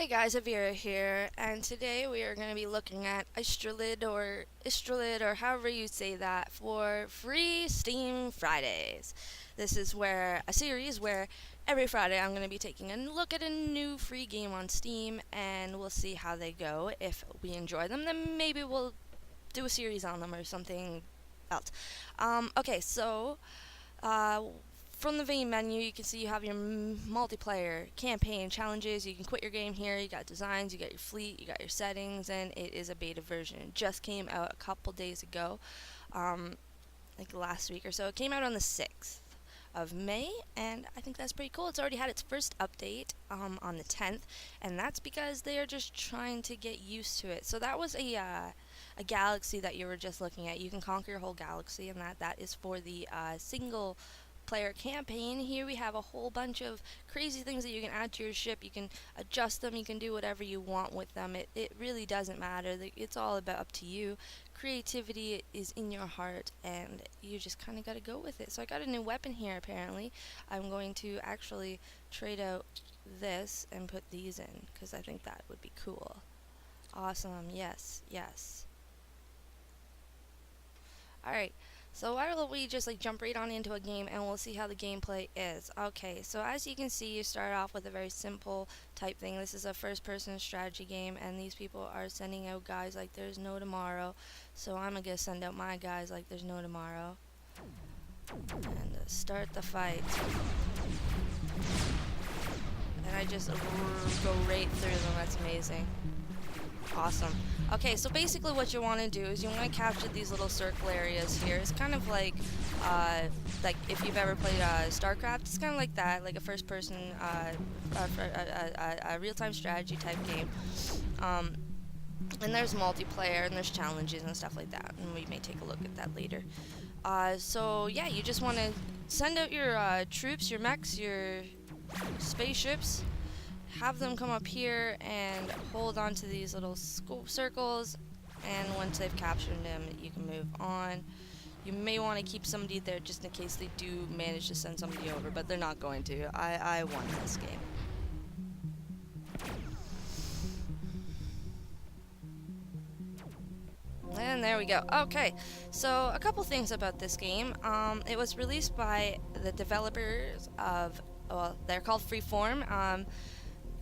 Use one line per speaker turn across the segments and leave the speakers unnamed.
Hey guys, Avira here, and today we are going to be looking at Istrolid or however you say that for free Steam Fridays. This is where a series where every Friday I'm going to be taking a look at a new free game on Steam and we'll see how they go. If we enjoy them, then maybe we'll do a series on them or something else. Okay, so uh, from the main menu, you can see you have your multiplayer, campaign, challenges. You can quit your game here. You got designs, you got your fleet, you got your settings, and it is a beta version. It just came out a couple days ago, like last week or so. It came out on the 6th of May, and I think that's pretty cool. It's already had its first update on the 10th, and that's because they are just trying to get used to it. So that was a galaxy that you were just looking at. You can conquer your whole galaxy, and that is for the single player campaign. Here we have a whole bunch of crazy things that you can add to your ship. You can adjust them, you can do whatever you want with them. It really doesn't matter. It's all about up to you. Creativity is in your heart and you just kind of got to go with it. So I got a new weapon here apparently. I'm going to actually trade out this and put these in because I think that would be cool. Awesome. Yes, yes. Alright, so why don't we just jump right on into a game and we'll see how the gameplay is. Okay, so as you can see, you start off with a very simple type thing. This is a first person strategy game and these people are sending out guys like there's no tomorrow. So I'm gonna send out my guys like there's no tomorrow. And start the fight. And I just go right through them, that's amazing. Awesome. Okay, so basically what you want to do is you want to capture these little circle areas here. It's kind of like if you've ever played StarCraft, it's kind of like that, like a first-person, a real-time strategy type game. And there's multiplayer and there's challenges and stuff like that, and we may take a look at that later. So yeah, you just want to send out your troops, your mechs, your spaceships. Have them come up here and hold on to these little circles, and once they've captured them you can move on. You may want to keep somebody there just in case they do manage to send somebody over, but they're not going to. I won this game. And there we go. Okay, so a couple things about this game. It was released by the developers of, well, they're called Freeform.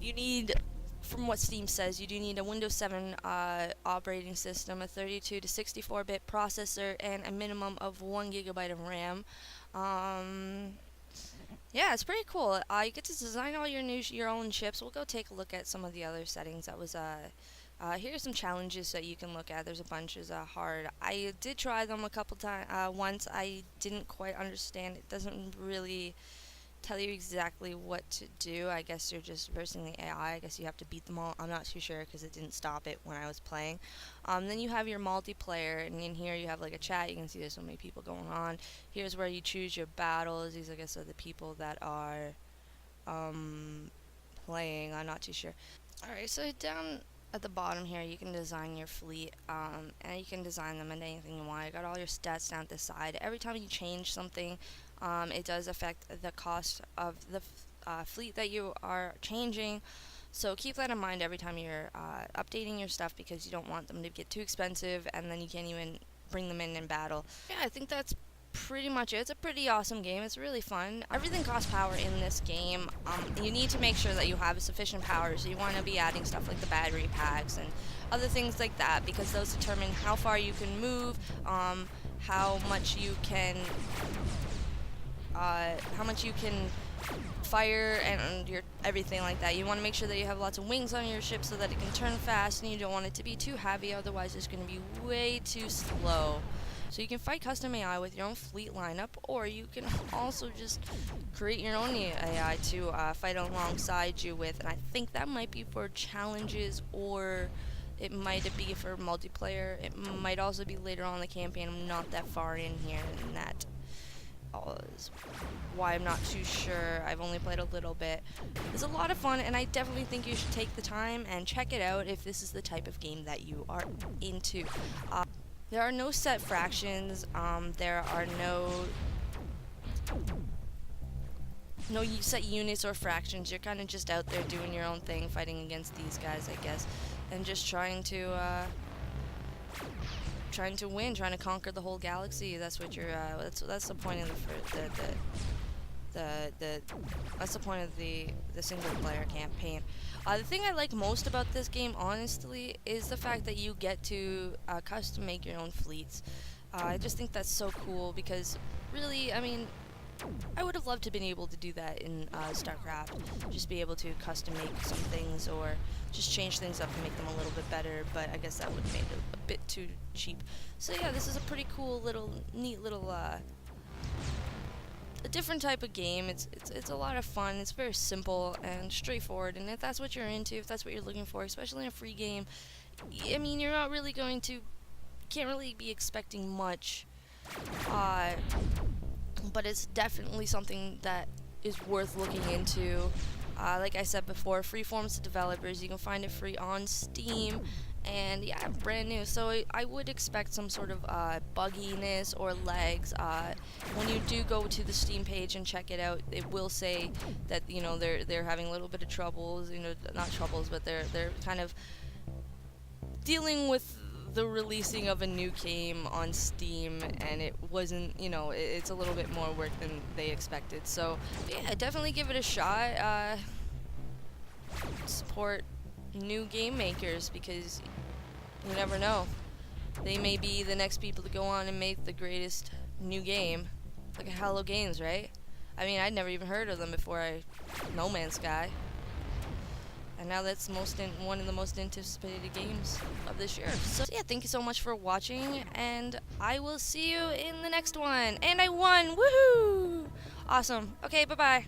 You need, from what Steam says, you do need a Windows 7 operating system, a 32 to 64-bit processor, and a minimum of 1 gigabyte of RAM. Yeah, it's pretty cool. You get to design all your own chips. We'll go take a look at some of the other settings. That was here's some challenges that you can look at. There's a bunch is hard. I did try them a couple times. Once I didn't quite understand. It doesn't really tell you exactly what to do. I guess you're just versing the AI. I guess you have to beat them all. I'm not too sure because it didn't stop it when I was playing. Then you have your multiplayer, and in here you have like a chat. You can see there's so many people going on. Here's where you choose your battles. These I guess are the people that are playing. I'm not too sure. Alright, so down at the bottom here you can design your fleet, and you can design them into anything you want. You got all your stats down at the side. Every time you change something, it does affect the cost of the fleet that you are changing. So keep that in mind every time you're updating your stuff, because you don't want them to get too expensive and then you can't even bring them in battle. Yeah, I think that's pretty much it. It's a pretty awesome game. It's really fun. Everything costs power in this game. You need to make sure that you have sufficient power, so you want to be adding stuff like the battery packs and other things like that, because those determine how far you can move, how much you can fire, and your everything like that. You want to make sure that you have lots of wings on your ship so that it can turn fast, and you don't want it to be too heavy, otherwise it's going to be way too slow. So you can fight custom AI with your own fleet lineup, or you can also just create your own AI to fight alongside you with, and I think that might be for challenges, or it might be for multiplayer. It might also be later on in the campaign. I'm not that far in here, and that is why I'm not too sure. I've only played a little bit. It's a lot of fun, and I definitely think you should take the time and check it out if this is the type of game that you are into. There are no set fractions. There are no set units or fractions. You're kind of just out there doing your own thing, fighting against these guys, I guess, and just trying to win, trying to conquer the whole galaxy. That's what you're. That's the point of the that's the point of the single player campaign. The thing I like most about this game, honestly, is the fact that you get to custom make your own fleets. I just think that's so cool because, really, I mean, I would have loved to have been able to do that in StarCraft. Just be able to custom make some things or just change things up and make them a little bit better, but I guess that would have made it a bit too cheap. So yeah, this is a pretty cool little, neat little, a different type of game. It's a lot of fun. It's very simple and straightforward, and if that's what you're into, if that's what you're looking for, especially in a free game, I mean, you're not really going to, can't really be expecting much, but it's definitely something that is worth looking into. Like I said before, free forms to developers. You can find it free on Steam, and yeah, brand new. So I would expect some sort of bugginess or lags. When you do go to the Steam page and check it out, it will say that, you know, they're having a little bit of troubles. You know, not troubles, but they're kind of dealing with the releasing of a new game on Steam, and it wasn't, you know, it's a little bit more work than they expected. So yeah, definitely give it a shot. Support new game makers, because you never know, they may be the next people to go on and make the greatest new game. Look at Hello Games, right? I mean, I'd never even heard of them before No Man's Sky. And now that's one of the most anticipated games of this year. So yeah, thank you so much for watching, and I will see you in the next one. And I won! Woohoo! Awesome. Okay, bye-bye.